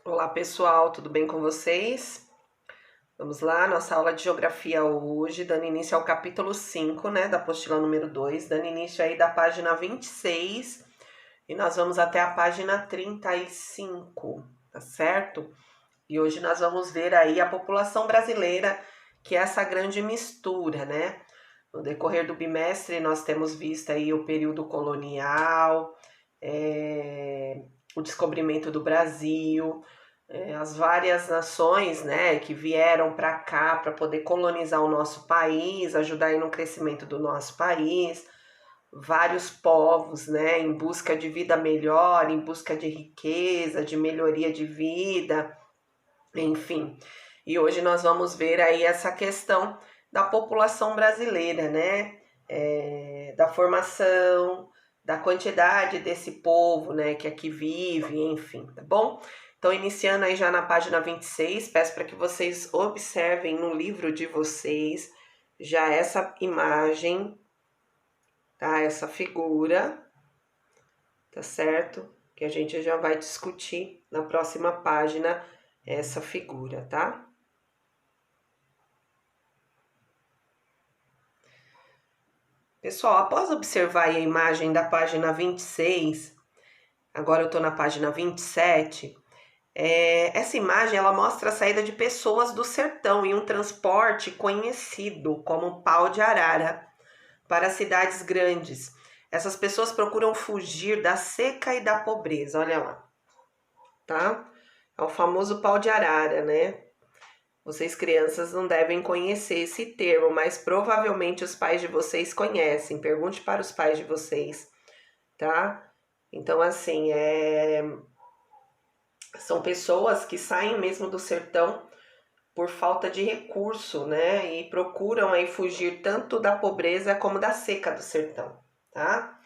Olá pessoal, tudo bem com vocês? Vamos lá, nossa aula de geografia hoje, dando início ao capítulo 5, né, da apostila número 2, dando início aí da página 26 e nós vamos até a página 35, tá certo? E hoje nós vamos ver aí a população brasileira, que é essa grande mistura, né? No decorrer do bimestre nós temos visto aí o período colonial, o descobrimento do Brasil, as várias nações, né, que vieram para cá para poder colonizar o nosso país, ajudar aí no crescimento do nosso país, vários povos, né, em busca de vida melhor, em busca de riqueza, de melhoria de vida, enfim. E hoje nós vamos ver aí essa questão da população brasileira, né, da formação, da quantidade desse povo, né, que aqui vive, enfim, tá bom? Então, iniciando aí já na página 26, peço para que vocês observem no livro de vocês já essa imagem, tá? Essa figura, tá certo? Que a gente já vai discutir na próxima página essa figura, tá? Pessoal, após observar a imagem da página 26, agora eu tô na página 27. Essa imagem ela mostra a saída de pessoas do sertão em um transporte conhecido como pau de arara para cidades grandes. Essas pessoas procuram fugir da seca e da pobreza, olha lá, tá? É o famoso pau de arara, né? Vocês crianças não devem conhecer esse termo, mas provavelmente os pais de vocês conhecem. Pergunte para os pais de vocês, tá? Então, assim, são pessoas que saem mesmo do sertão por falta de recurso, né? E procuram aí fugir tanto da pobreza como da seca do sertão, tá?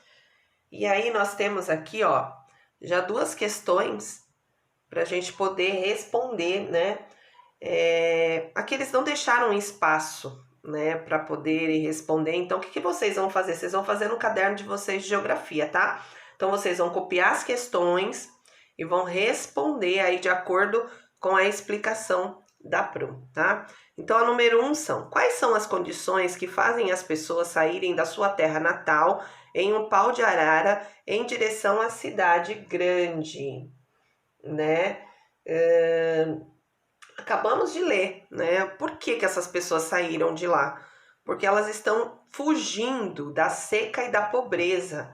E aí nós temos aqui, ó, já duas questões para a gente poder responder, né? Aqui eles não deixaram espaço, né, para poderem responder. Então, o que vocês vão fazer? Vocês vão fazer no caderno de vocês de geografia, tá? Então, vocês vão copiar as questões e vão responder aí de acordo com a explicação da Pro, tá? Então, a número 1 são: quais são as condições que fazem as pessoas saírem da sua terra natal em um pau de arara em direção à cidade grande, né? Acabamos de ler, né? Por que essas pessoas saíram de lá? Porque elas estão fugindo da seca e da pobreza.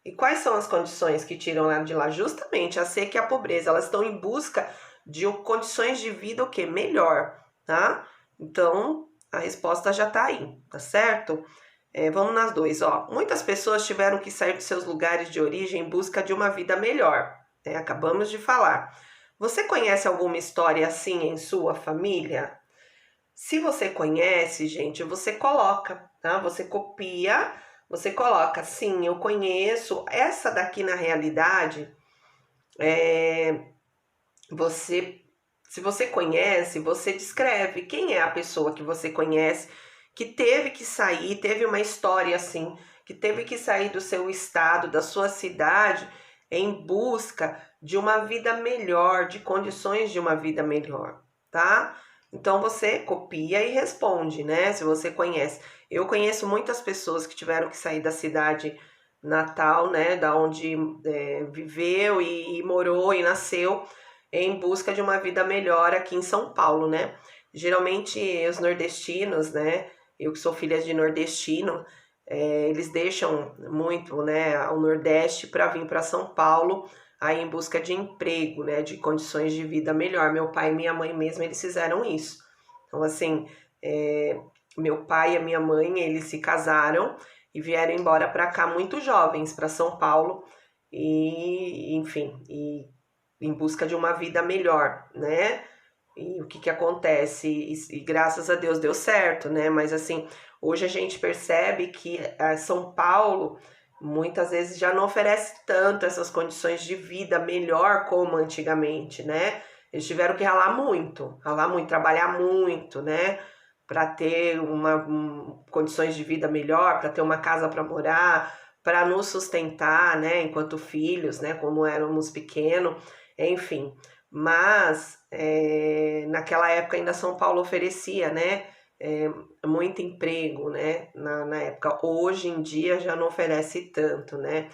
E quais são as condições que tiram ela de lá? Justamente a seca e a pobreza. Elas estão em busca de condições de vida o quê? Melhor, tá? Então, a resposta já tá aí, tá certo? Vamos nas dois, ó. Muitas pessoas tiveram que sair de seus lugares de origem em busca de uma vida melhor, né? Acabamos de falar. Você conhece alguma história assim em sua família? Se você conhece, gente, você coloca, tá? Você copia, você coloca, sim, eu conheço. Essa daqui, na realidade, você, se você conhece, você descreve quem é a pessoa que você conhece, que teve que sair, teve uma história assim, que teve que sair do seu estado, da sua cidade, em busca de uma vida melhor, de condições de uma vida melhor, tá? Então você copia e responde, né? Se você conhece. Eu conheço muitas pessoas que tiveram que sair da cidade natal, né? Da onde viveu e morou e nasceu em busca de uma vida melhor aqui em São Paulo, né? Geralmente os nordestinos, né? Eu que sou filha de nordestino, eles deixam muito, né, o Nordeste para vir para São Paulo aí em busca de emprego, né, de condições de vida melhor. Meu pai e minha mãe mesmo, eles fizeram isso. Então, assim, meu pai e a minha mãe, eles se casaram e vieram embora para cá muito jovens, para São Paulo, e, enfim, e em busca de uma vida melhor, né? E o que acontece? E graças a Deus deu certo, né? Mas assim, hoje a gente percebe que São Paulo muitas vezes já não oferece tanto essas condições de vida melhor como antigamente, né? Eles tiveram que ralar muito, trabalhar muito, né? Para ter condições de vida melhor, para ter uma casa para morar, para nos sustentar, né? Enquanto filhos, né? Como éramos pequenos, enfim. mas naquela época ainda São Paulo oferecia, né, muito emprego, né, na época. Hoje em dia já não oferece tanto, né?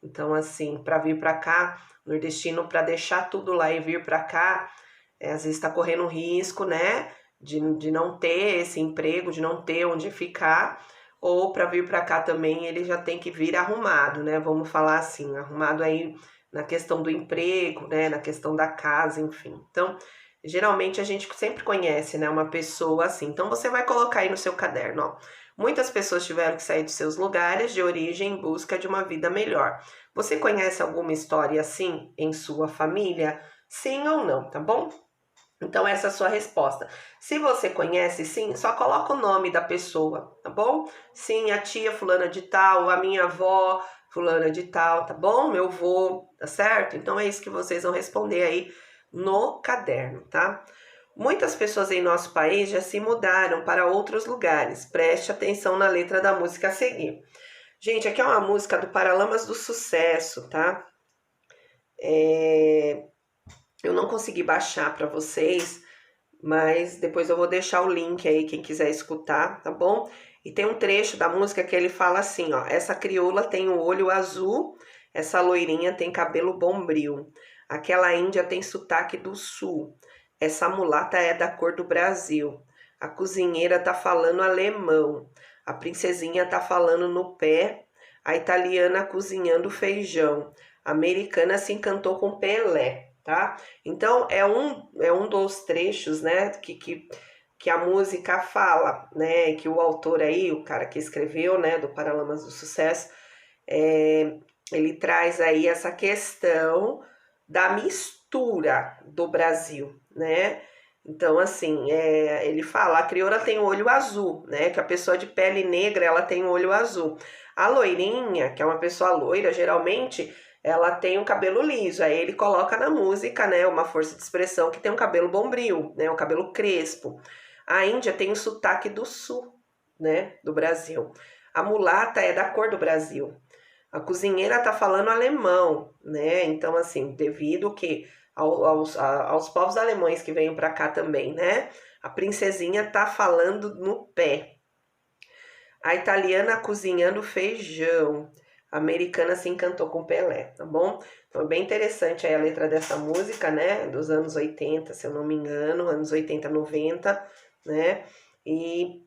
Então, assim, para vir para cá, nordestino, para deixar tudo lá e vir para cá, às vezes está correndo risco, né, de não ter esse emprego, de não ter onde ficar, ou para vir para cá também ele já tem que vir arrumado, né? Vamos falar assim, arrumado aí na questão do emprego, né, na questão da casa, enfim. Então, geralmente a gente sempre conhece, né, uma pessoa assim. Então você vai colocar aí no seu caderno, ó. Muitas pessoas tiveram que sair de seus lugares de origem em busca de uma vida melhor. Você conhece alguma história assim em sua família? Sim ou não, tá bom? Então essa é a sua resposta. Se você conhece, sim, só coloca o nome da pessoa, tá bom? Sim, a tia fulana de tal, a minha avó fulana de tal, tá bom? Meu avô, tá certo? Então é isso que vocês vão responder aí no caderno, tá? Muitas pessoas em nosso país já se mudaram para outros lugares. Preste atenção na letra da música a seguir. Gente, aqui é uma música do Paralamas do Sucesso, tá? Eu não consegui baixar para vocês, mas depois eu vou deixar o link aí, quem quiser escutar, tá bom? E tem um trecho da música que ele fala assim, ó: essa crioula tem o olho azul, essa loirinha tem cabelo bombril, aquela índia tem sotaque do sul, essa mulata é da cor do Brasil, a cozinheira tá falando alemão, a princesinha tá falando no pé, a italiana cozinhando feijão, a americana se encantou com Pelé, tá? Então é um dos trechos, né, que a música fala, né, que o autor aí, o cara que escreveu, né, do Paralamas do Sucesso, ele traz aí essa questão da mistura do Brasil, né? Então, assim, ele fala, a crioula tem o olho azul, né? Que a pessoa de pele negra, ela tem o olho azul. A loirinha, que é uma pessoa loira, geralmente ela tem o cabelo liso. Aí ele coloca na música, né, uma força de expressão que tem um cabelo bombril, né, um cabelo crespo. A Índia tem o sotaque do sul, né, do Brasil. A mulata é da cor do Brasil. A cozinheira tá falando alemão, né? Então, assim, devido que aos povos alemães que vêm para cá também, né? A princesinha tá falando no pé. A italiana cozinhando feijão. A americana se encantou com Pelé, tá bom? Então é bem interessante aí a letra dessa música, né? Dos anos 80, se eu não me engano, anos 80, 90, né? E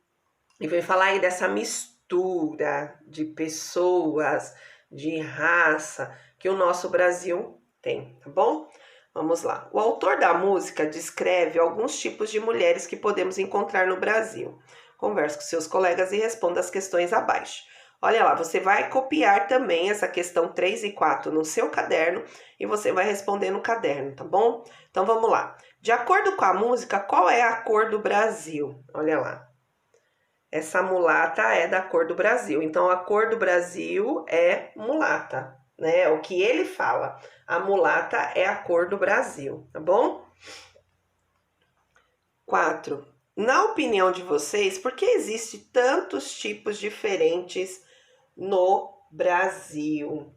vem falar aí dessa mistura de pessoas, de raça que o nosso Brasil tem, tá bom? Vamos lá. O autor da música descreve alguns tipos de mulheres que podemos encontrar no Brasil. Converse com seus colegas e responda as questões abaixo. Olha lá, você vai copiar também essa questão 3 e 4 no seu caderno e você vai responder no caderno, tá bom? Então vamos lá. De acordo com a música, qual é a cor do Brasil? Olha lá. Essa mulata é da cor do Brasil. Então, a cor do Brasil é mulata, né? O que ele fala. A mulata é a cor do Brasil, tá bom? 4. Na opinião de vocês, por que existe tantos tipos diferentes no Brasil?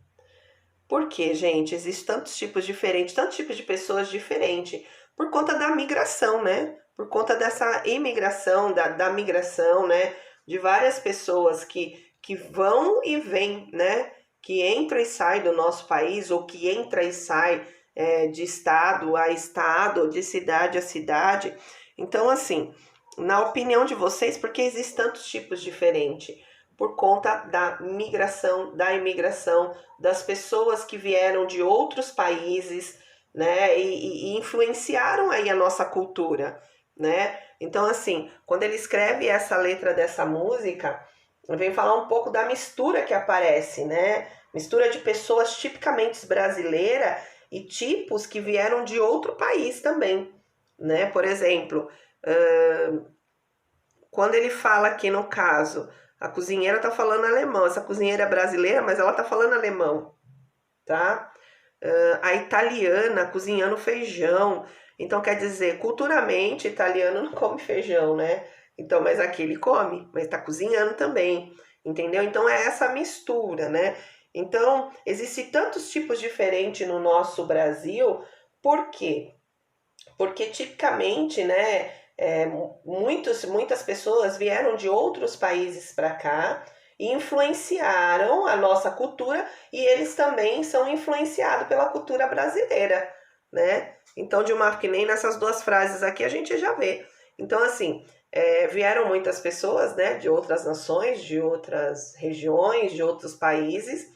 Por que, gente? Existem tantos tipos diferentes, tantos tipos de pessoas diferentes, por conta da migração, né? Por conta dessa imigração, da migração, né? De várias pessoas que vão e vêm, né? Que entra e sai do nosso país, ou que entra e sai de estado a estado, ou de cidade a cidade. Então, assim, na opinião de vocês, por que existem tantos tipos diferentes? Por conta da migração, da imigração, das pessoas que vieram de outros países, né, e influenciaram aí a nossa cultura, né? Então, assim, quando ele escreve essa letra dessa música, ele vem falar um pouco da mistura que aparece, né? Mistura de pessoas tipicamente brasileiras e tipos que vieram de outro país também, né? Por exemplo, quando ele fala aqui no caso, a cozinheira tá falando alemão. Essa cozinheira é brasileira, mas ela tá falando alemão, tá? A italiana cozinhando feijão. Então, quer dizer, culturalmente, italiano não come feijão, né? Então, mas aqui ele come, mas tá cozinhando também, entendeu? Então, é essa mistura, né? Então, existem tantos tipos diferentes no nosso Brasil, por quê? Porque tipicamente, né, muitas pessoas vieram de outros países para cá e influenciaram a nossa cultura e eles também são influenciados pela cultura brasileira, né? Então, que nem nessas duas frases aqui a gente já vê. Então, assim, vieram muitas pessoas, né, de outras nações, de outras regiões, de outros países,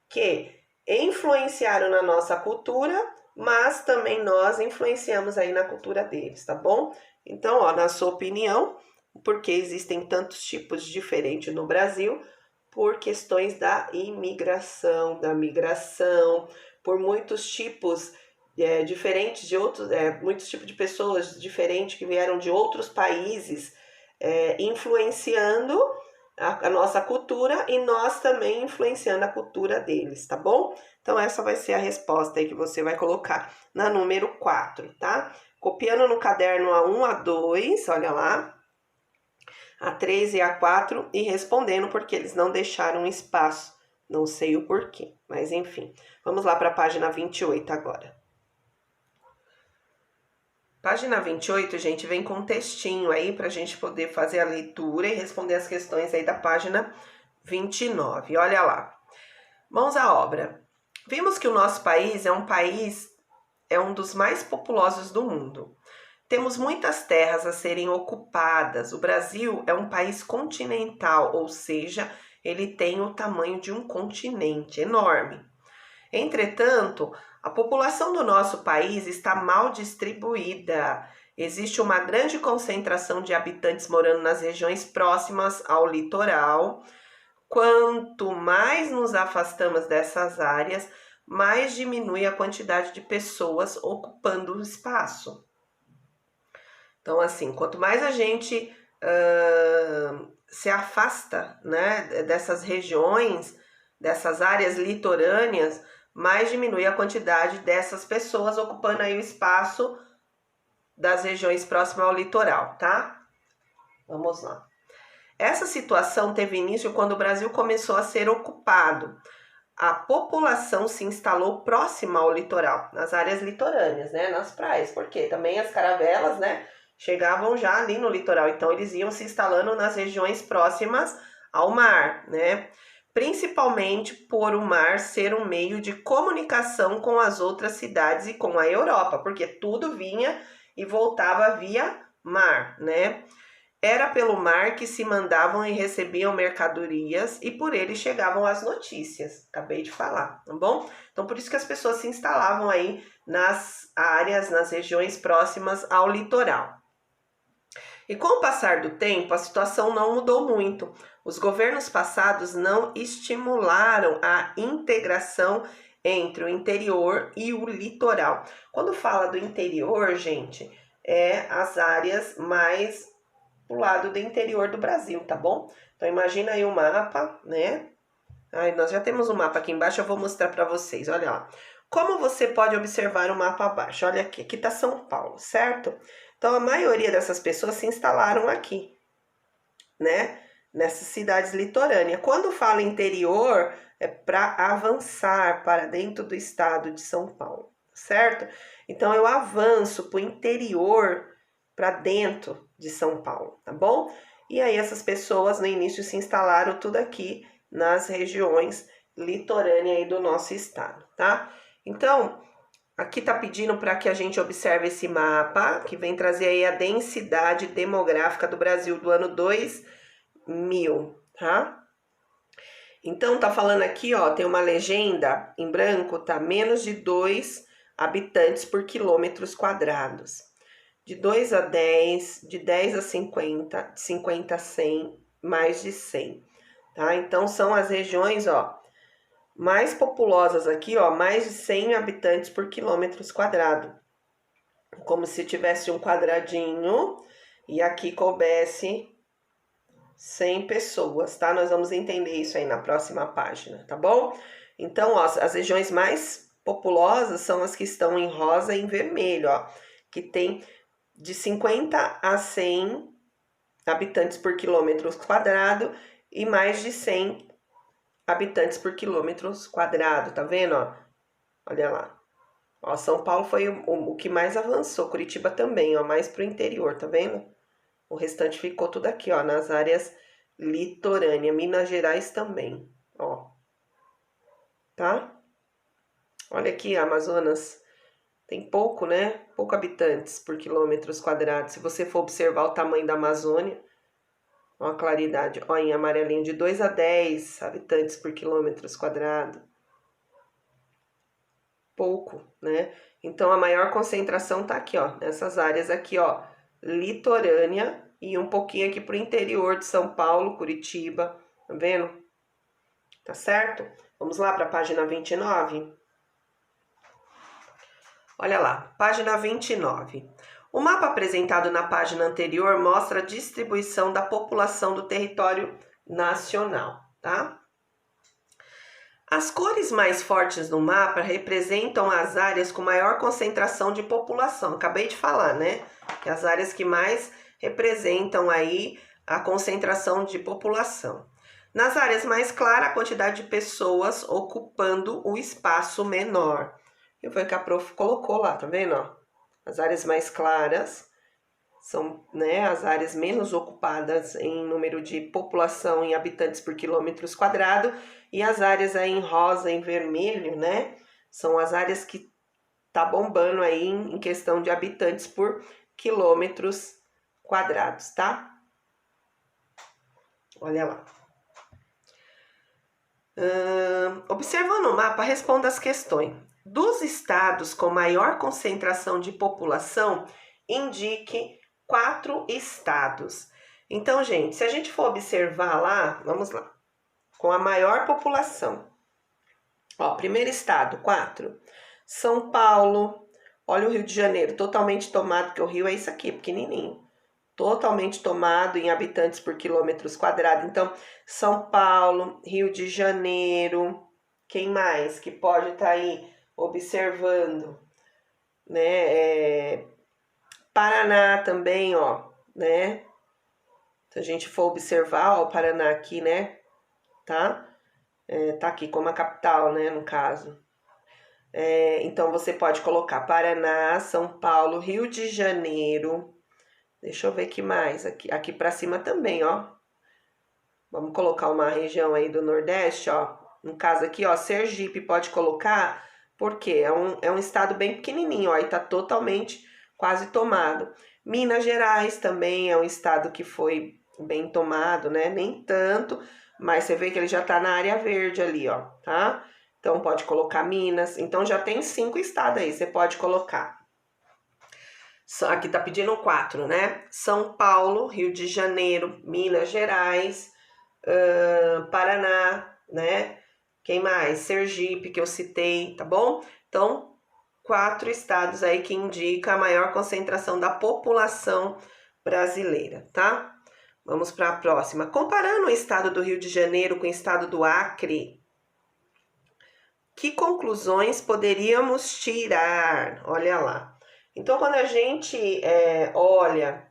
que influenciaram na nossa cultura, mas também nós influenciamos aí na cultura deles, tá bom? Então, ó, na sua opinião, porque existem tantos tipos diferentes no Brasil, por questões da imigração, da migração, por muitos tipos diferentes de outros, muitos tipos de pessoas diferentes que vieram de outros países, influenciando a nossa cultura e nós também influenciando a cultura deles, tá bom? Então essa vai ser a resposta aí que você vai colocar na número 4, tá? Copiando no caderno a 1, a 2, olha lá, a 3 e a 4 e respondendo porque eles não deixaram espaço. Não sei o porquê, mas enfim. Vamos lá para a página 28 agora. Página 28, gente, vem com um textinho aí para a gente poder fazer a leitura e responder as questões aí da página 29. Olha lá. Mãos à obra. Vimos que o nosso país é um dos mais populosos do mundo. Temos muitas terras a serem ocupadas. O Brasil é um país continental, ou seja, ele tem o tamanho de um continente enorme. Entretanto, a população do nosso país está mal distribuída. Existe uma grande concentração de habitantes morando nas regiões próximas ao litoral. Quanto mais nos afastamos dessas áreas, mais diminui a quantidade de pessoas ocupando o espaço. Então, assim, quanto mais a gente se afasta, né, dessas regiões, dessas áreas litorâneas, mais diminui a quantidade dessas pessoas ocupando aí o espaço das regiões próximas ao litoral, tá? Vamos lá. Essa situação teve início quando o Brasil começou a ser ocupado. A população se instalou próxima ao litoral, nas áreas litorâneas, né, nas praias, porque também as caravelas, né, chegavam já ali no litoral, então eles iam se instalando nas regiões próximas ao mar, né? Principalmente por o mar ser um meio de comunicação com as outras cidades e com a Europa, porque tudo vinha e voltava via mar, né? Era pelo mar que se mandavam e recebiam mercadorias e por ele chegavam as notícias. Acabei de falar, tá bom? Então, por isso que as pessoas se instalavam aí nas áreas, nas regiões próximas ao litoral. E com o passar do tempo, a situação não mudou muito. Os governos passados não estimularam a integração entre o interior e o litoral. Quando fala do interior, gente, é as áreas mais pro lado do interior do Brasil, tá bom? Então imagina aí o mapa, né? Ai, nós já temos um mapa aqui embaixo, eu vou mostrar para vocês, olha lá. Como você pode observar o mapa abaixo? Olha aqui tá São Paulo, certo? Então a maioria dessas pessoas se instalaram aqui, né? Nessas cidades litorâneas. Quando fala interior, é para avançar para dentro do estado de São Paulo, certo? Então eu avanço para o interior, para dentro de São Paulo, tá bom? E aí essas pessoas no início se instalaram tudo aqui nas regiões litorâneas aí do nosso estado, tá? Então, aqui tá pedindo para que a gente observe esse mapa, que vem trazer aí a densidade demográfica do Brasil do ano 2000, tá? Então, tá falando aqui, ó, tem uma legenda em branco, tá? Menos de 2 habitantes por quilômetros quadrados. De 2 a 10, de 10 a 50, de 50 a 100, mais de 100, tá? Então, são as regiões, ó, mais populosas aqui, ó, mais de 100 habitantes por quilômetros quadrados. Como se tivesse um quadradinho e aqui coubesse 100 pessoas, tá? Nós vamos entender isso aí na próxima página, tá bom? Então, ó, as regiões mais populosas são as que estão em rosa e em vermelho, ó, que tem de 50 a 100 habitantes por quilômetro quadrado e mais de 100 habitantes por quilômetros quadrado, tá vendo, ó? Olha lá. Ó, São Paulo foi o que mais avançou, Curitiba também, ó, mais pro interior, tá vendo? O restante ficou tudo aqui, ó, nas áreas litorâneas. Minas Gerais também, ó, tá? Olha aqui, Amazonas tem pouco, né? Pouco habitantes por quilômetros quadrados. Se você for observar o tamanho da Amazônia, ó a claridade, ó, em amarelinho, de 2 a 10 habitantes por quilômetros quadrados. Pouco, né? Então a maior concentração tá aqui, ó, nessas áreas aqui, ó, litorânea e um pouquinho aqui pro interior de São Paulo, Curitiba, tá vendo? Tá certo? Vamos lá para a página 29. Olha lá, página 29. O mapa apresentado na página anterior mostra a distribuição da população do território nacional, tá? As cores mais fortes no mapa representam as áreas com maior concentração de população. Acabei de falar, né? Que as áreas que mais representam aí a concentração de população. Nas áreas mais claras, a quantidade de pessoas ocupando o espaço menor. E foi o que a prof colocou lá, tá vendo? Ó? As áreas mais claras são, né, as áreas menos ocupadas em número de população em habitantes por quilômetros quadrados, e as áreas aí em rosa, em vermelho, né, são as áreas que tá bombando aí em questão de habitantes por quilômetros quadrados, tá? Olha lá. Observando o mapa, responda as questões. Dos estados com maior concentração de população, indique 4 estados. Então, gente, se a gente for observar lá, vamos lá, com a maior população. Ó, primeiro estado, 4. São Paulo. Olha o Rio de Janeiro, totalmente tomado, porque o Rio é isso aqui, pequenininho. Totalmente tomado em habitantes por quilômetros quadrados. Então, São Paulo, Rio de Janeiro, quem mais que pode estar aí observando, né? Paraná também, ó, né? Se a gente for observar, ó, o Paraná aqui, né? Tá? Tá aqui como a capital, né? No caso. Então, você pode colocar Paraná, São Paulo, Rio de Janeiro. Deixa eu ver que mais. Aqui para cima também, ó. Vamos colocar uma região aí do Nordeste, ó. No caso aqui, ó, Sergipe pode colocar, porque é um estado bem pequenininho, ó, e tá totalmente quase tomado. Minas Gerais também é um estado que foi bem tomado, né? Nem tanto, mas você vê que ele já tá na área verde ali, ó, tá? Então pode colocar Minas. Então já tem 5 estados aí, você pode colocar. Aqui tá pedindo 4, né? São Paulo, Rio de Janeiro, Minas Gerais, Paraná, né? Quem mais? Sergipe, que eu citei, tá bom? Então, 4 estados aí que indicam a maior concentração da população brasileira, tá? Vamos para a próxima. Comparando o estado do Rio de Janeiro com o estado do Acre, que conclusões poderíamos tirar? Olha lá. Então, quando a gente olha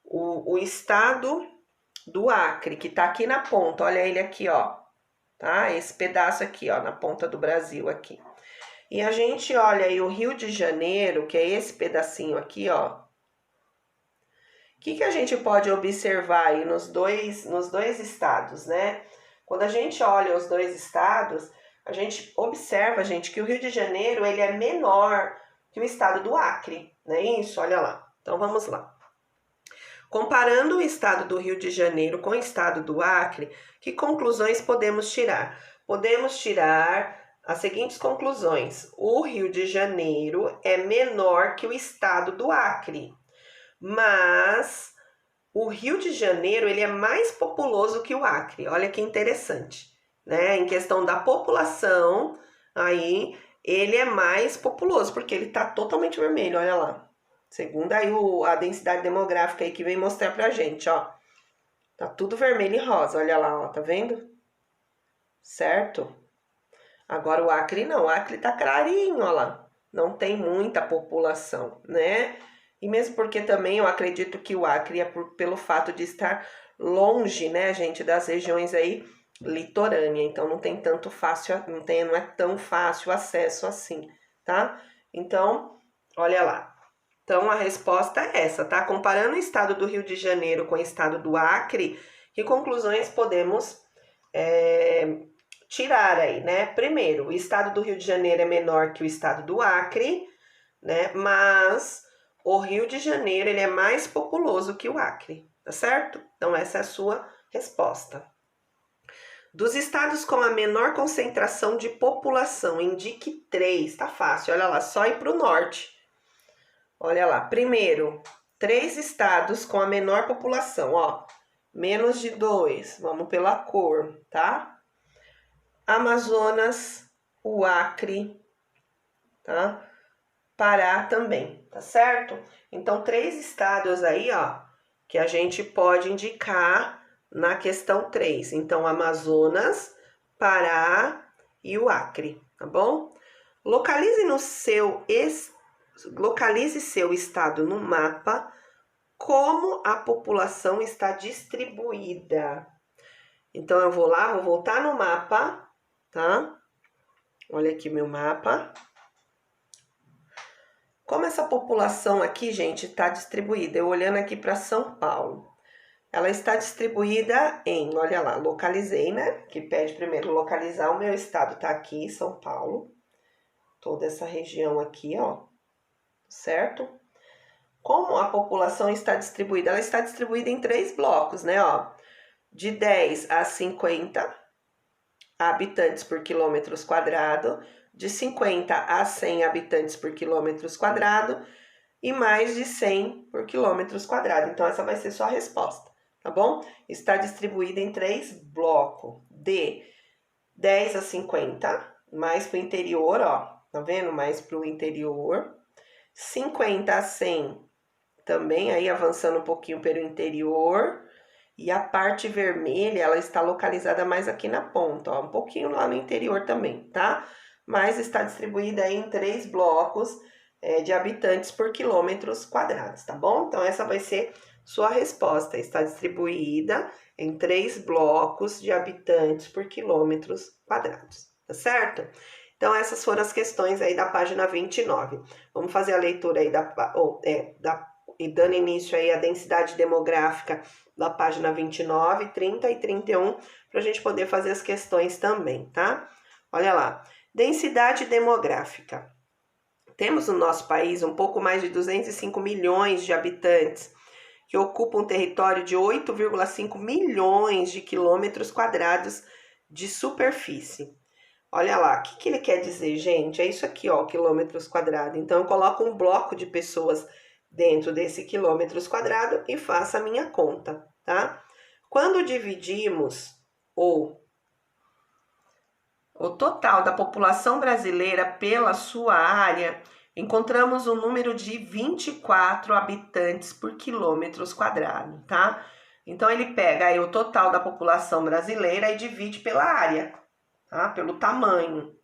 o estado do Acre, que tá aqui na ponta, olha ele aqui, ó, tá? Esse pedaço aqui, ó, na ponta do Brasil aqui. E a gente olha aí o Rio de Janeiro, que é esse pedacinho aqui, ó. O que a gente pode observar aí nos dois estados, né? Quando a gente olha os dois estados, a gente observa, gente, que o Rio de Janeiro, ele é menor que o estado do Acre, não é isso? Olha lá. Então, vamos lá. Comparando o estado do Rio de Janeiro com o estado do Acre, que conclusões podemos tirar? Podemos tirar as seguintes conclusões. O Rio de Janeiro é menor que o estado do Acre, mas o Rio de Janeiro ele é mais populoso que o Acre. Olha que interessante, né? Em questão da população, aí ele é mais populoso, porque ele tá totalmente vermelho, olha lá. Segundo aí a densidade demográfica aí que vem mostrar pra gente, ó. Tá tudo vermelho e rosa, olha lá, ó, tá vendo? Certo? Agora o Acre não, o Acre tá clarinho, ó lá. Não tem muita população, né? E mesmo porque também eu acredito que o Acre é pelo fato de estar longe, né, gente, das regiões aí litorâneas. Então não tem tanto fácil, não é tão fácil acesso assim, tá? Então, olha lá. Então, a resposta é essa, tá? Comparando o estado do Rio de Janeiro com o estado do Acre, que conclusões podemos tirar aí, né? Primeiro, o estado do Rio de Janeiro é menor que o estado do Acre, né? Mas o Rio de Janeiro, ele é mais populoso que o Acre, tá certo? Então, essa é a sua resposta. Dos estados com a menor concentração de população, indique 3. Tá fácil, olha lá, só ir para o norte. Olha lá, primeiro, 3 estados com a menor população, ó, menos de 2, vamos pela cor, tá? Amazonas, o Acre, tá? Pará também, tá certo? Então, 3 estados aí, ó, que a gente pode indicar na questão 3. Então, Amazonas, Pará e o Acre, tá bom? Localize seu estado no mapa, como a população está distribuída. Então, eu vou lá, vou voltar no mapa, tá? Olha aqui meu mapa. Como essa população aqui, gente, está distribuída? Eu olhando aqui para São Paulo. Ela está distribuída em, olha lá, localizei, né? Que pede primeiro localizar. O meu estado tá aqui, São Paulo. Toda essa região aqui, ó. Certo? Como a população está distribuída? Ela está distribuída em 3 blocos, né? Ó, de 10 a 50 habitantes por quilômetros quadrado, de 50 a 100 habitantes por quilômetros quadrado e mais de 100 por quilômetros quadrado. Então, essa vai ser sua resposta, tá bom? Está distribuída em 3 blocos, de 10 a 50, mais para o interior, ó, tá vendo? Mais para o interior. 50 a 100 também, aí avançando um pouquinho pelo interior. E a parte vermelha, ela está localizada mais aqui na ponta, ó, um pouquinho lá no interior também, tá? Mas está distribuída aí em 3 blocos de habitantes por quilômetros quadrados, tá bom? Então, essa vai ser sua resposta. Está distribuída em 3 blocos de habitantes por quilômetros quadrados, tá certo? Então, essas foram as questões aí da página 29. Vamos fazer a leitura aí e dando início aí à densidade demográfica da página 29, 30 e 31, para a gente poder fazer as questões também, tá? Olha lá, densidade demográfica. Temos no nosso país um pouco mais de 205 milhões de habitantes, que ocupam um território de 8,5 milhões de quilômetros quadrados de superfície. Olha lá, o que ele quer dizer, gente? É isso aqui, ó, quilômetros quadrados. Então, eu coloco um bloco de pessoas dentro desse quilômetros quadrados e faço a minha conta, tá? Quando dividimos o total da população brasileira pela sua área, encontramos um número de 24 habitantes por quilômetros quadrados, tá? Então, ele pega aí o total da população brasileira e divide pela área, tá? Pelo tamanho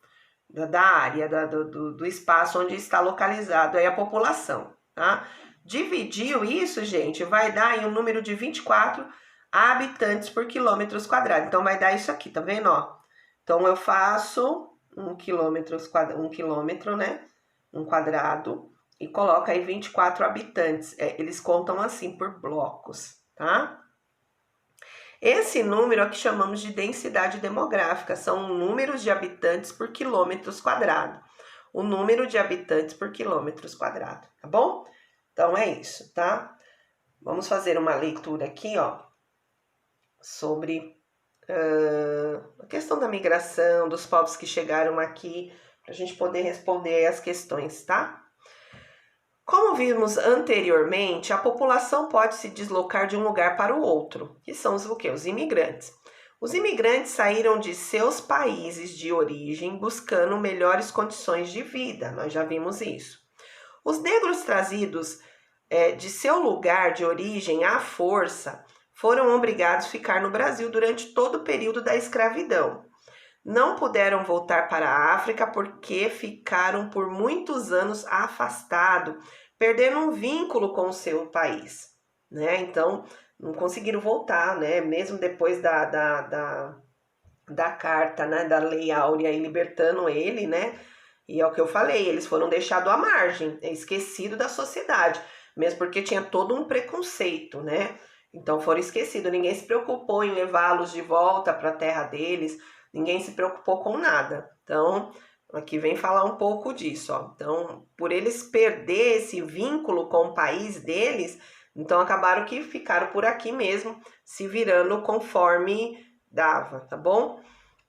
da área, do espaço onde está localizado aí a população, tá? Dividiu isso, gente, vai dar aí um número de 24 habitantes por quilômetros quadrados. Então, vai dar isso aqui, tá vendo, ó? Então, eu faço 1 quilômetro, né? Um quadrado, e coloco aí 24 habitantes. Eles contam assim por blocos, tá? Esse número é o que chamamos de densidade demográfica, são números de habitantes por quilômetros quadrados. O número de habitantes por quilômetros quadrados, tá bom? Então, é isso, tá? Vamos fazer uma leitura aqui, ó, sobre a questão da migração, dos povos que chegaram aqui, para a gente poder responder as questões, tá? Como vimos anteriormente, a população pode se deslocar de um lugar para o outro, que são o quê? Os imigrantes. Os imigrantes saíram de seus países de origem buscando melhores condições de vida, nós já vimos isso. Os negros trazidos de seu lugar de origem à força foram obrigados a ficar no Brasil durante todo o período da escravidão. Não puderam voltar para a África porque ficaram por muitos anos afastados, perdendo um vínculo com o seu país, né? Então, não conseguiram voltar, né? Mesmo depois da carta, né? Da Lei Áurea aí libertando ele, né? E é o que eu falei, eles foram deixados à margem, esquecidos da sociedade, mesmo porque tinha todo um preconceito, né? Então foram esquecidos, ninguém se preocupou em levá-los de volta para a terra deles, ninguém se preocupou com nada. Então, aqui vem falar um pouco disso, ó. Então, por eles perder esse vínculo com o país deles, então acabaram que ficaram por aqui mesmo, se virando conforme dava, tá bom?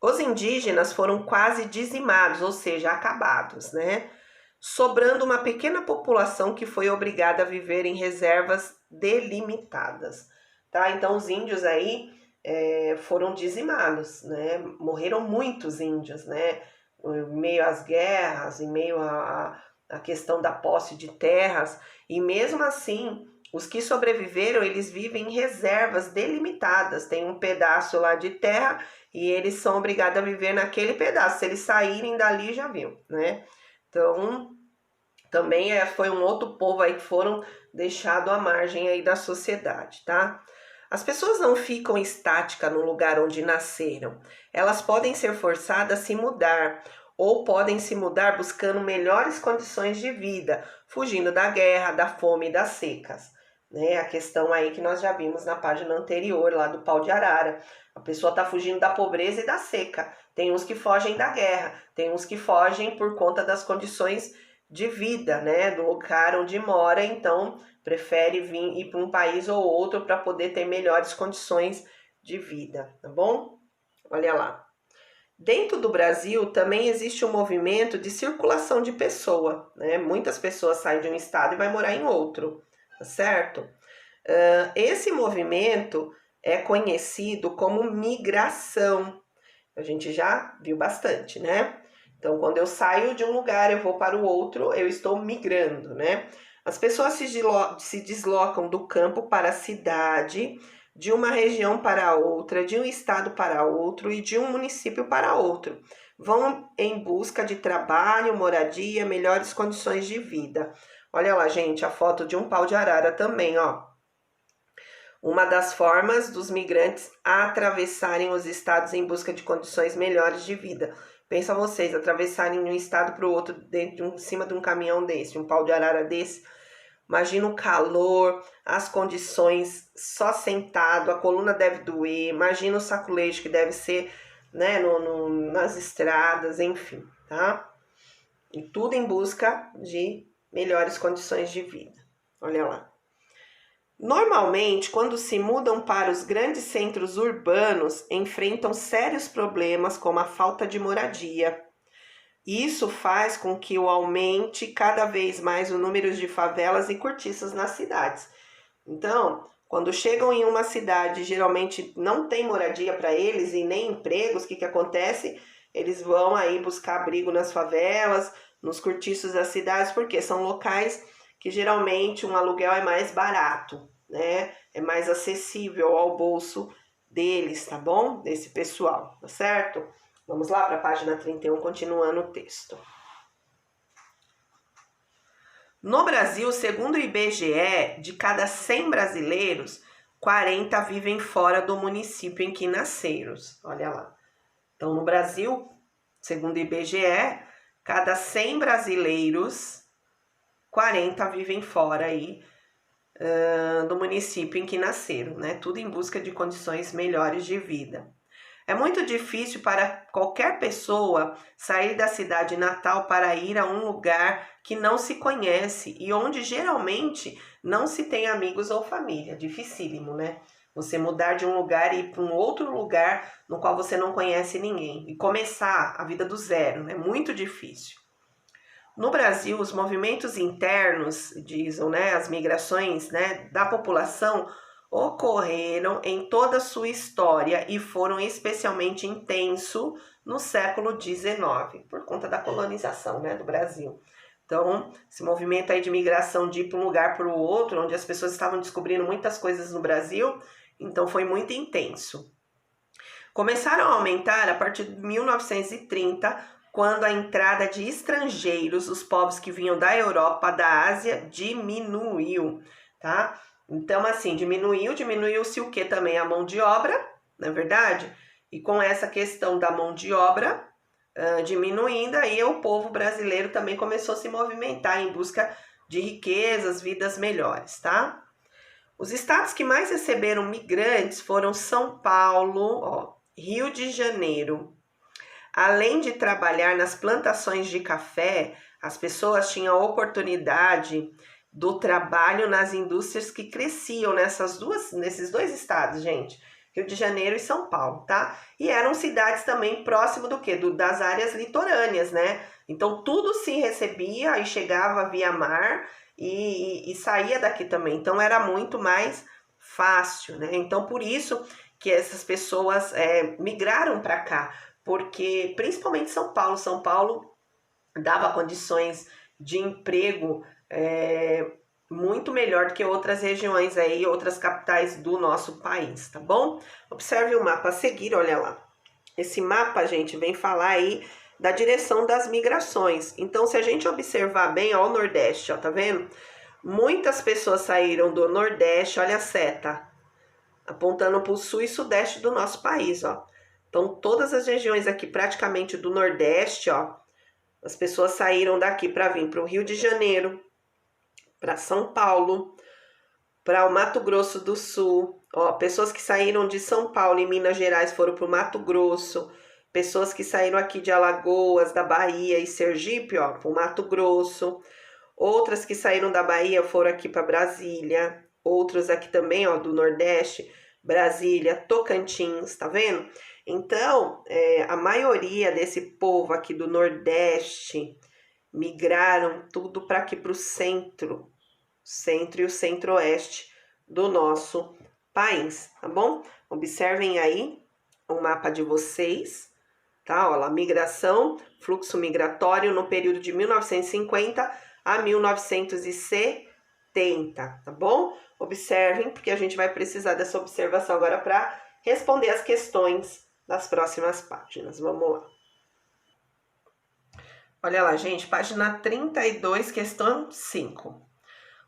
Os indígenas foram quase dizimados, ou seja, acabados, né? Sobrando uma pequena população que foi obrigada a viver em reservas delimitadas, tá? Então os índios aí foram dizimados, né? Morreram muitos índios, né? Em meio às guerras, em meio à questão da posse de terras, e mesmo assim, os que sobreviveram, eles vivem em reservas delimitadas, tem um pedaço lá de terra e eles são obrigados a viver naquele pedaço, se eles saírem dali já viu, né? Então, também foi um outro povo aí que foram deixado à margem aí da sociedade, tá? As pessoas não ficam estáticas no lugar onde nasceram. Elas podem ser forçadas a se mudar ou podem se mudar buscando melhores condições de vida, fugindo da guerra, da fome e das secas. Né? A questão aí que nós já vimos na página anterior, lá do pau de arara. A pessoa está fugindo da pobreza e da seca. Tem uns que fogem da guerra, tem uns que fogem por conta das condições de vida, né? Do lugar onde mora, então prefere ir para um país ou outro para poder ter melhores condições de vida, tá bom? Olha lá. Dentro do Brasil também existe um movimento de circulação de pessoa, né? Muitas pessoas saem de um estado e vai morar em outro, tá certo? Esse movimento é conhecido como migração. A gente já viu bastante, né? Então, quando eu saio de um lugar, eu vou para o outro, eu estou migrando, né? As pessoas se deslocam do campo para a cidade, de uma região para outra, de um estado para outro e de um município para outro. Vão em busca de trabalho, moradia, melhores condições de vida. Olha lá, gente, a foto de um pau de arara também, ó. Uma das formas dos migrantes atravessarem os estados em busca de condições melhores de vida. Pensa vocês, atravessarem de um estado para o outro em cima de um caminhão desse, um pau de arara desse. Imagina o calor, as condições, só sentado, a coluna deve doer. Imagina o saculejo que deve ser, né, nas estradas, enfim, tá? E tudo em busca de melhores condições de vida. Olha lá. Normalmente, quando se mudam para os grandes centros urbanos, enfrentam sérios problemas como a falta de moradia. Isso faz com que aumente cada vez mais o número de favelas e cortiços nas cidades. Então, quando chegam em uma cidade, geralmente não tem moradia para eles e nem empregos, o que acontece? Eles vão aí buscar abrigo nas favelas, nos cortiços das cidades, porque são locais que geralmente um aluguel é mais barato, né? É mais acessível ao bolso deles, tá bom? Desse pessoal, tá certo? Vamos lá para a página 31, continuando o texto. No Brasil, segundo o IBGE, de cada 100 brasileiros, 40 vivem fora do município em que nasceram. Olha lá. Então, no Brasil, segundo o IBGE, cada 100 brasileiros, 40 vivem fora aí do município em que nasceram, né? Tudo em busca de condições melhores de vida. É muito difícil para qualquer pessoa sair da cidade natal para ir a um lugar que não se conhece e onde geralmente não se tem amigos ou família. Dificílimo, né? Você mudar de um lugar e ir para um outro lugar no qual você não conhece ninguém e começar a vida do zero, é muito difícil. No Brasil, os movimentos internos, dizem, né, as migrações, né, da população ocorreram em toda a sua história e foram especialmente intensos no século XIX, por conta da colonização, né, do Brasil. Então, esse movimento aí de migração de ir para um lugar para o outro, onde as pessoas estavam descobrindo muitas coisas no Brasil, então foi muito intenso. Começaram a aumentar a partir de 1930, quando a entrada de estrangeiros, os povos que vinham da Europa, da Ásia, diminuiu, tá? Então, assim, diminuiu-se o que também? A mão de obra, não é verdade? E com essa questão da mão de obra, diminuindo, aí o povo brasileiro também começou a se movimentar em busca de riquezas, vidas melhores, tá? Os estados que mais receberam migrantes foram São Paulo, ó, Rio de Janeiro. Além de trabalhar nas plantações de café, as pessoas tinham a oportunidade do trabalho nas indústrias que cresciam nesses dois estados, gente. Rio de Janeiro e São Paulo, tá? E eram cidades também próximo do quê? Das áreas litorâneas, né? Então tudo se recebia e chegava via mar e saía daqui também. Então era muito mais fácil, né? Então por isso que essas pessoas migraram para cá, porque principalmente São Paulo dava condições de emprego muito melhor do que outras regiões aí, outras capitais do nosso país, tá bom? Observe o mapa a seguir, olha lá. Esse mapa, gente, vem falar aí da direção das migrações. Então, se a gente observar bem, ó, o Nordeste, ó, tá vendo? Muitas pessoas saíram do Nordeste, olha a seta, apontando para o sul e sudeste do nosso país, ó. Então, todas as regiões aqui, praticamente do Nordeste, ó, as pessoas saíram daqui para vir para o Rio de Janeiro, para São Paulo, para o Mato Grosso do Sul. Ó, pessoas que saíram de São Paulo e Minas Gerais foram para o Mato Grosso. Pessoas que saíram aqui de Alagoas, da Bahia e Sergipe, ó, para o Mato Grosso. Outras que saíram da Bahia foram aqui para Brasília. Outros aqui também, ó, do Nordeste, Brasília, Tocantins, tá vendo? Então, a maioria desse povo aqui do Nordeste migraram tudo para aqui para o centro e o centro-oeste do nosso país, tá bom? Observem aí o mapa de vocês, tá? Olha lá, migração, fluxo migratório no período de 1950 a 1970, tá bom? Observem, porque a gente vai precisar dessa observação agora para responder as questões das próximas páginas. Vamos lá. Olha lá, gente, página 32, questão 5.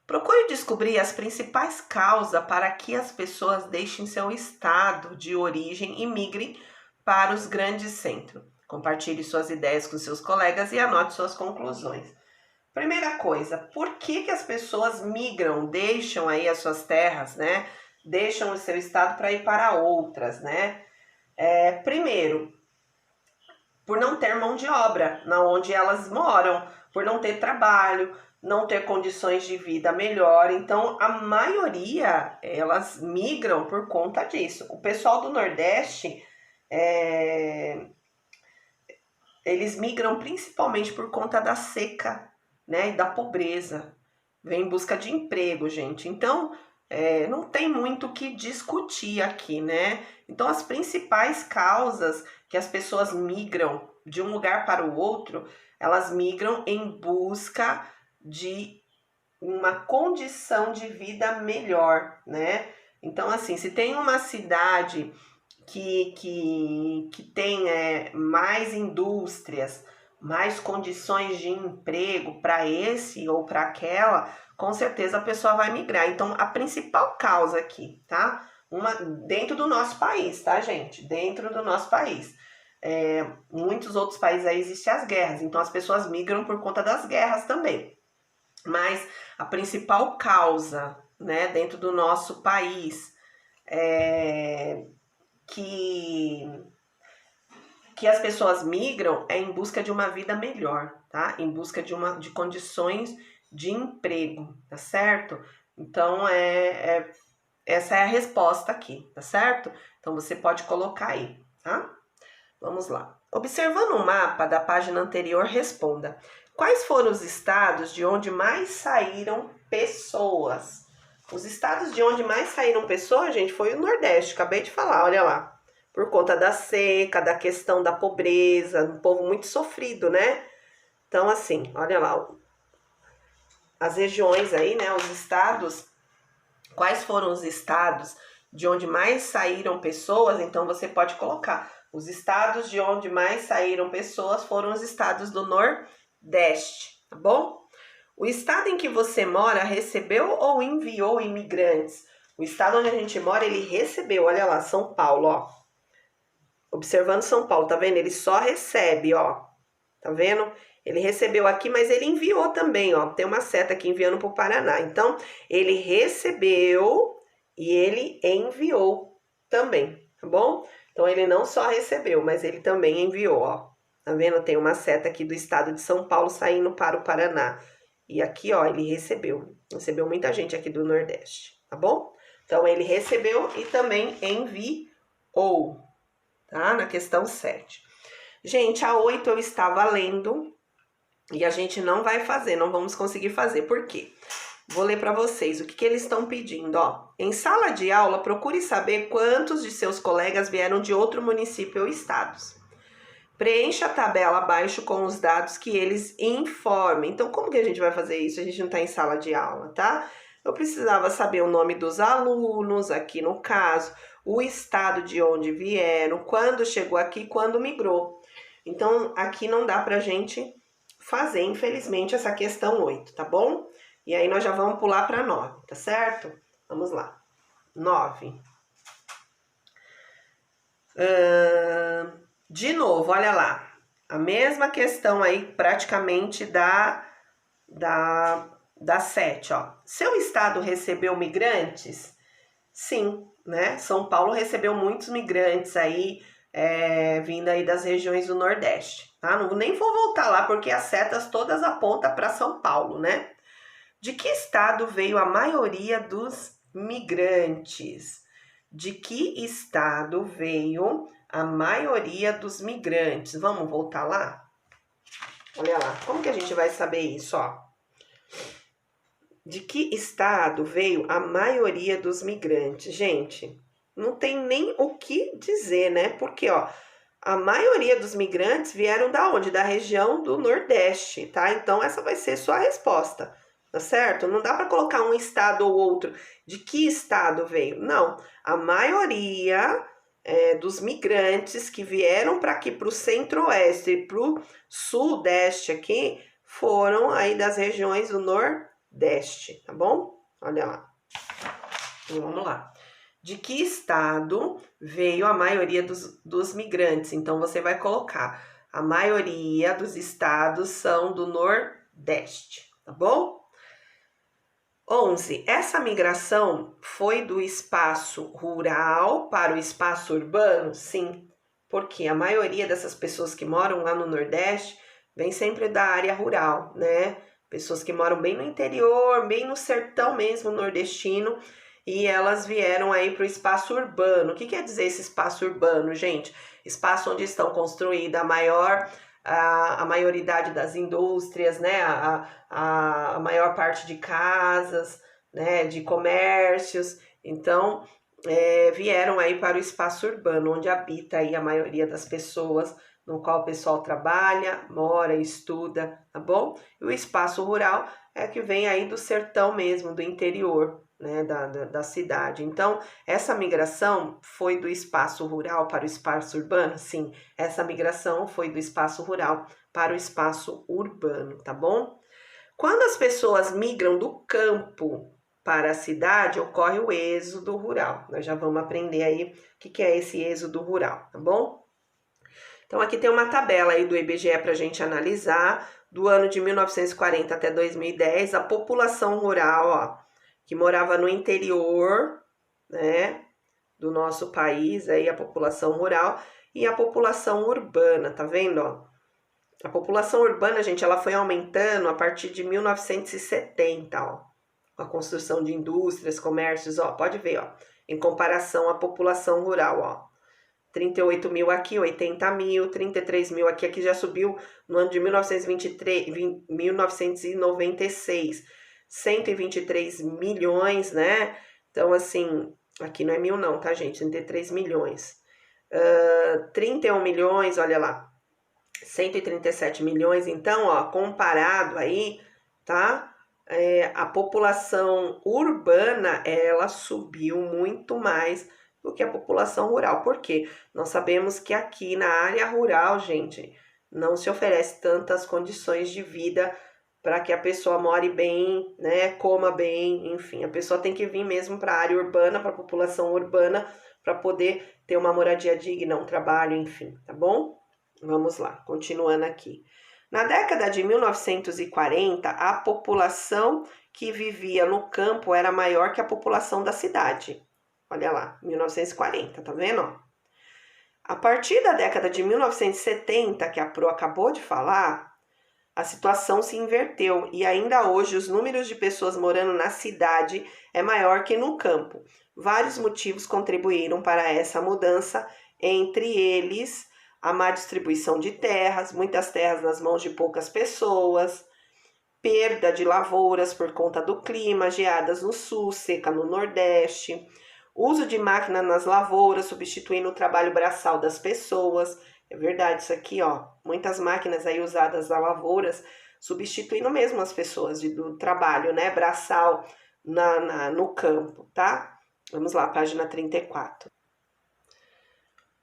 Procure descobrir as principais causas para que as pessoas deixem seu estado de origem e migrem para os grandes centros. Compartilhe suas ideias com seus colegas e anote suas conclusões. Primeira coisa, por que as pessoas migram, deixam aí as suas terras, né? Deixam o seu estado para ir para outras, né? Primeiro, por não ter mão de obra na onde elas moram, por não ter trabalho, não ter condições de vida melhor. Então, a maioria, elas migram por conta disso. O pessoal do Nordeste, eles migram principalmente por conta da seca, né, e da pobreza. Vem em busca de emprego, gente. Então, não tem muito o que discutir aqui, né? Então, as principais causas que as pessoas migram de um lugar para o outro, elas migram em busca de uma condição de vida melhor, né? Então, assim, se tem uma cidade que tem mais indústrias, mais condições de emprego para esse ou para aquela, com certeza a pessoa vai migrar. Então, a principal causa aqui, tá? Dentro do nosso país, tá, gente? Dentro do nosso país. Muitos outros países aí existem as guerras, então as pessoas migram por conta das guerras também. Mas a principal causa, né, dentro do nosso país que as pessoas migram é em busca de uma vida melhor, tá? Em busca de condições de emprego, tá certo? Então, essa é a resposta aqui, tá certo? Então, você pode colocar aí, tá? Vamos lá. Observando o mapa da página anterior, responda. Quais foram os estados de onde mais saíram pessoas? Os estados de onde mais saíram pessoas, gente, foi o Nordeste, acabei de falar, olha lá. Por conta da seca, da questão da pobreza, um povo muito sofrido, né? Então, assim, olha lá, as regiões aí, né, os estados, quais foram os estados de onde mais saíram pessoas? Então, você pode colocar, os estados de onde mais saíram pessoas foram os estados do Nordeste, tá bom? O estado em que você mora recebeu ou enviou imigrantes? O estado onde a gente mora, ele recebeu, olha lá, São Paulo, ó. Observando São Paulo, tá vendo? Ele só recebe, ó. Tá vendo? Ele recebeu aqui, mas ele enviou também, ó. Tem uma seta aqui enviando para o Paraná. Então, ele recebeu e ele enviou também, tá bom? Então, ele não só recebeu, mas ele também enviou, ó. Tá vendo? Tem uma seta aqui do estado de São Paulo saindo para o Paraná. E aqui, ó, ele recebeu. Recebeu muita gente aqui do Nordeste, tá bom? Então, ele recebeu e também enviou, tá? Na questão 7. Gente, a 8 eu estava lendo e a gente não vai fazer, não vamos conseguir fazer. Por quê? Vou ler para vocês o que eles estão pedindo, ó. Em sala de aula, procure saber quantos de seus colegas vieram de outro município ou estados. Preencha a tabela abaixo com os dados que eles informem. Então, como que a gente vai fazer isso? A gente não está em sala de aula, tá? Eu precisava saber o nome dos alunos, aqui no caso, o estado de onde vieram, quando chegou aqui, quando migrou. Então, aqui não dá pra gente fazer, infelizmente, essa questão 8, tá bom? E aí, nós já vamos pular para 9, tá certo? Vamos lá. 9. De novo, olha lá. A mesma questão aí, praticamente, da 7, ó. Seu estado recebeu migrantes? Sim, né? São Paulo recebeu muitos migrantes aí, vindo aí das regiões do Nordeste, tá? Não, nem vou voltar lá, porque as setas todas apontam para São Paulo, né? De que estado veio a maioria dos migrantes? De que estado veio a maioria dos migrantes? Vamos voltar lá? Olha lá, como que a gente vai saber isso, ó? De que estado veio a maioria dos migrantes? Gente, não tem nem o que dizer, né? Porque, ó, a maioria dos migrantes vieram da onde? Da região do Nordeste, tá? Então, essa vai ser sua resposta, tá certo? Não dá para colocar um estado ou outro. De que estado veio? Não, a maioria dos migrantes que vieram para aqui, para o Centro-Oeste e para o Sudeste aqui, foram aí das regiões do Nordeste, tá bom? Olha lá. Então, vamos lá. De que estado veio a maioria dos migrantes? Então, você vai colocar a maioria dos estados são do Nordeste, tá bom? 11. Essa migração foi do espaço rural para o espaço urbano? Sim, porque a maioria dessas pessoas que moram lá no Nordeste vem sempre da área rural, né? Pessoas que moram bem no interior, bem no sertão mesmo nordestino, e elas vieram aí para o espaço urbano. O que quer dizer esse espaço urbano, gente? Espaço onde estão construídas a maioridade das indústrias, né? A maior parte de casas, né? De comércios. Então, vieram aí para o espaço urbano, onde habita aí a maioria das pessoas, no qual o pessoal trabalha, mora, estuda, tá bom? E o espaço rural é que vem aí do sertão mesmo, do interior, né, da cidade. Então, essa migração foi do espaço rural para o espaço urbano? Sim, essa migração foi do espaço rural para o espaço urbano, tá bom? Quando as pessoas migram do campo para a cidade, ocorre o êxodo rural. Nós já vamos aprender aí o que é esse êxodo rural, tá bom? Então, aqui tem uma tabela aí do IBGE para a gente analisar, do ano de 1940 até 2010, a população rural, ó, que morava no interior, né, do nosso país, aí a população rural, e a população urbana, tá vendo, ó? A população urbana, gente, ela foi aumentando a partir de 1970, ó, com a construção de indústrias, comércios, ó, pode ver, ó, em comparação à população rural, ó. 38 mil aqui, 80 mil, 33 mil aqui já subiu no ano de 1996, 123 milhões, né? Então, assim, aqui não é mil não, tá, gente? 33 milhões. 31 milhões, olha lá, 137 milhões. Então, ó, comparado aí, tá? A população urbana, ela subiu muito mais do que a população rural. Por quê? Nós sabemos que aqui na área rural, gente, não se oferece tantas condições de vida para que a pessoa more bem, né, coma bem, enfim, a pessoa tem que vir mesmo para a área urbana, para a população urbana, para poder ter uma moradia digna, um trabalho, enfim, tá bom? Vamos lá, continuando aqui. Na década de 1940, a população que vivia no campo era maior que a população da cidade. Olha lá, 1940, tá vendo? A partir da década de 1970, que a Pro acabou de falar, a situação se inverteu e ainda hoje os números de pessoas morando na cidade é maior que no campo. Vários motivos contribuíram para essa mudança, entre eles a má distribuição de terras, muitas terras nas mãos de poucas pessoas, perda de lavouras por conta do clima, geadas no sul, seca no nordeste, uso de máquina nas lavouras, substituindo o trabalho braçal das pessoas. É verdade isso aqui, ó. Muitas máquinas aí usadas nas lavouras, substituindo mesmo as pessoas do trabalho, né, braçal no campo, tá? Vamos lá, página 34.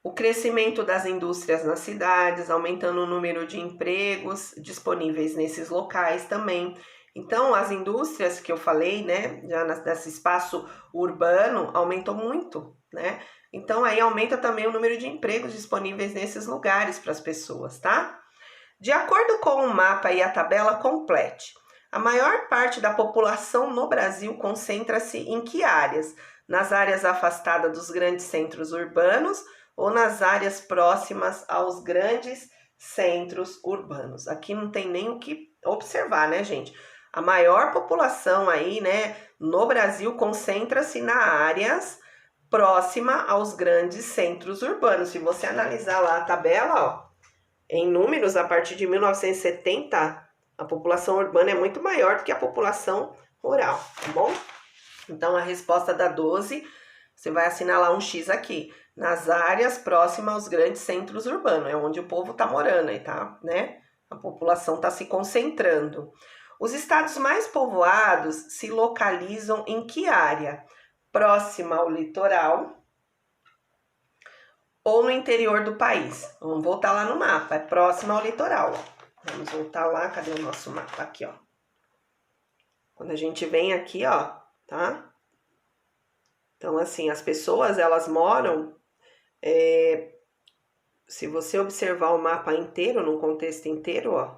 O crescimento das indústrias nas cidades, aumentando o número de empregos disponíveis nesses locais também. Então, as indústrias que eu falei, né, já nesse espaço urbano, aumentou muito, né? Então, aí aumenta também o número de empregos disponíveis nesses lugares para as pessoas, tá? De acordo com o mapa e a tabela, complete. A maior parte da população no Brasil concentra-se em que áreas? Nas áreas afastadas dos grandes centros urbanos ou nas áreas próximas aos grandes centros urbanos? Aqui não tem nem o que observar, né, gente? A maior população aí, né, no Brasil concentra-se nas áreas próximas aos grandes centros urbanos. Se você analisar lá a tabela, ó, em números, a partir de 1970, a população urbana é muito maior do que a população rural, tá bom? Então, a resposta da 12, você vai assinalar um X aqui. Nas áreas próximas aos grandes centros urbanos, é onde o povo tá morando aí, tá? Né? A população tá se concentrando. Os estados mais povoados se localizam em que área? Próxima ao litoral ou no interior do país? Vamos voltar lá no mapa, é próximo ao litoral. Ó. Vamos voltar lá, cadê o nosso mapa? Aqui, ó. Quando a gente vem aqui, ó, tá? Então, assim, as pessoas, elas moram, se você observar o mapa inteiro, no contexto inteiro, ó,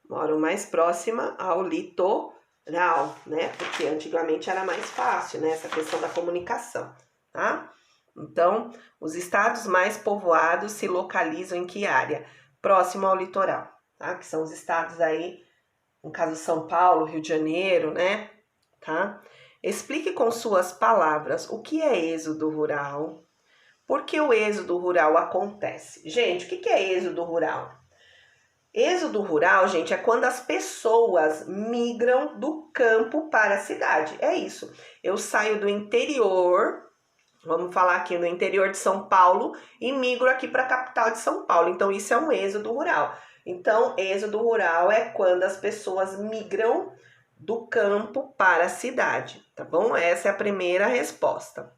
moram mais próxima ao litoral, né? Porque antigamente era mais fácil, né? Essa questão da comunicação, tá? Então, os estados mais povoados se localizam em que área? Próximo ao litoral, tá? Que são os estados aí, no caso São Paulo, Rio de Janeiro, né? Tá? Explique com suas palavras o que é êxodo rural. Por que o êxodo rural acontece? Gente, o que é êxodo rural? Êxodo rural, gente, é quando as pessoas migram do campo para a cidade. É isso. Eu saio do interior, vamos falar aqui no interior de São Paulo, e migro aqui para a capital de São Paulo. Então, isso é um êxodo rural. Então, êxodo rural é quando as pessoas migram do campo para a cidade, tá bom? Essa é a primeira resposta.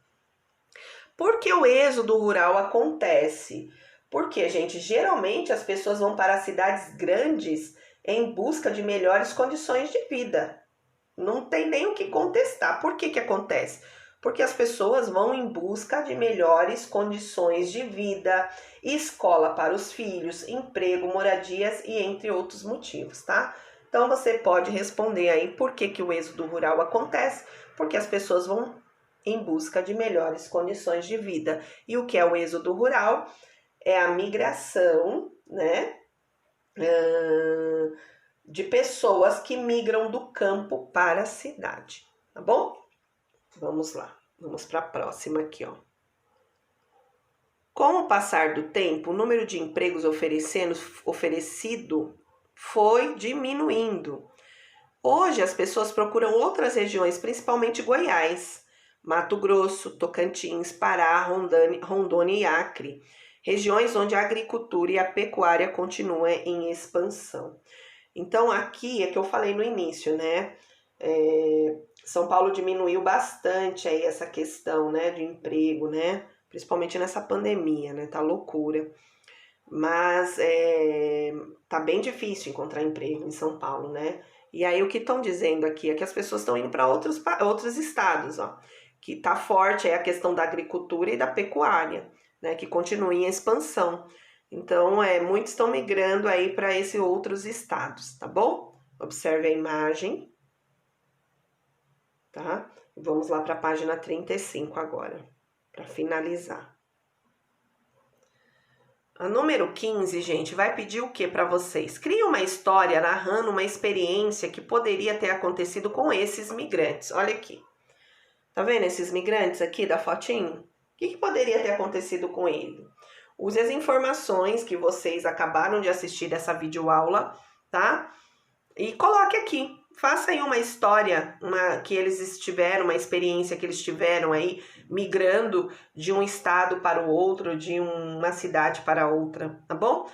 Por que o êxodo rural acontece? Porque, gente, geralmente as pessoas vão para cidades grandes em busca de melhores condições de vida. Não tem nem o que contestar. Por que acontece? Porque as pessoas vão em busca de melhores condições de vida, escola para os filhos, emprego, moradias e entre outros motivos, tá? Então você pode responder aí por que o êxodo rural acontece, porque as pessoas vão em busca de melhores condições de vida. E o que é o êxodo rural? É a migração, né, de pessoas que migram do campo para a cidade, tá bom? Vamos lá, vamos para a próxima aqui, ó. Com o passar do tempo, o número de empregos oferecido foi diminuindo. Hoje as pessoas procuram outras regiões, principalmente Goiás, Mato Grosso, Tocantins, Pará, Rondônia e Acre. Regiões onde a agricultura e a pecuária continuam em expansão. Então, aqui é que eu falei no início, né? São Paulo diminuiu bastante aí essa questão, né, de emprego, né? Principalmente nessa pandemia, né? Tá loucura. mas tá bem difícil encontrar emprego em São Paulo, né? E aí o que estão dizendo aqui é que as pessoas estão indo para outros estados, ó. Que tá forte é a questão da agricultura e da pecuária, né? Que continua em expansão. Então, muitos estão migrando aí para esses outros estados, tá bom? Observe a imagem, tá? Vamos lá para a página 35 agora, para finalizar. A número 15, gente, vai pedir o que para vocês? Crie uma história narrando uma experiência que poderia ter acontecido com esses migrantes. Olha aqui. Tá vendo esses migrantes aqui da fotinho? O que poderia ter acontecido com ele? Use as informações que vocês acabaram de assistir dessa videoaula, tá? E coloque aqui. Faça aí uma história, que eles estiveram, uma experiência que eles tiveram aí, migrando de um estado para o outro, de uma cidade para outra, tá bom?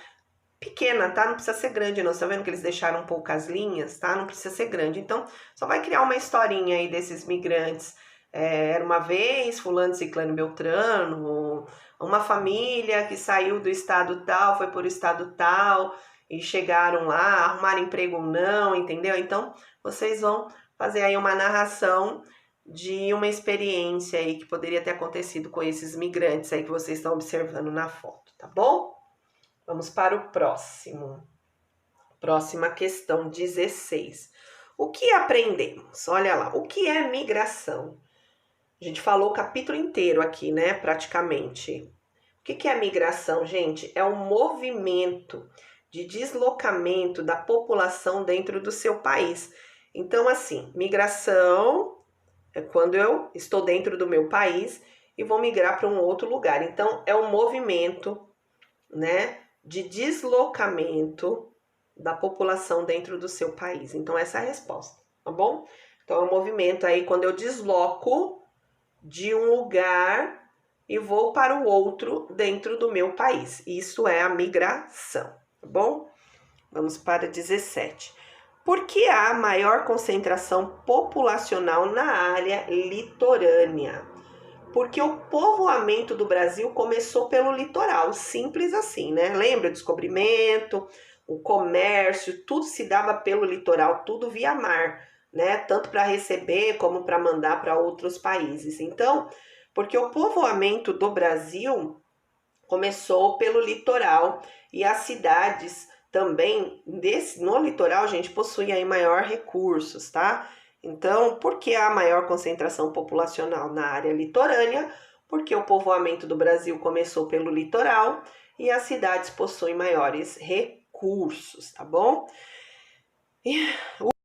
Pequena, tá? Não precisa ser grande, não. Você tá vendo que eles deixaram poucas linhas, tá? Não precisa ser grande. Então, só vai criar uma historinha aí desses migrantes. Era uma vez, fulano, ciclano, beltrano, uma família que saiu do estado tal, foi por estado tal, e chegaram lá, arrumaram emprego ou não, entendeu? Então, vocês vão fazer aí uma narração de uma experiência aí que poderia ter acontecido com esses migrantes aí que vocês estão observando na foto, tá bom? Vamos para o próximo. Próxima questão, 16. O que aprendemos? Olha lá, o que é migração? A gente falou o capítulo inteiro aqui, né? Praticamente. O que é migração, gente? É um movimento de deslocamento da população dentro do seu país. Então, assim, migração é quando eu estou dentro do meu país e vou migrar para um outro lugar. Então, é um movimento, né, de deslocamento da população dentro do seu país. Então, essa é a resposta, tá bom? Então, é um movimento aí quando eu desloco de um lugar e vou para o outro dentro do meu país. Isso é a migração, tá bom? Vamos para 17. Por que há maior concentração populacional na área litorânea? Porque o povoamento do Brasil começou pelo litoral, simples assim, né? Lembra o descobrimento, o comércio, tudo se dava pelo litoral, tudo via mar, né? Tanto para receber como para mandar para outros países. Então, porque o povoamento do Brasil começou pelo litoral e as cidades também no litoral, gente, possuem aí maior recursos, tá? Então, por que há maior concentração populacional na área litorânea? Porque o povoamento do Brasil começou pelo litoral e as cidades possuem maiores recursos, tá bom?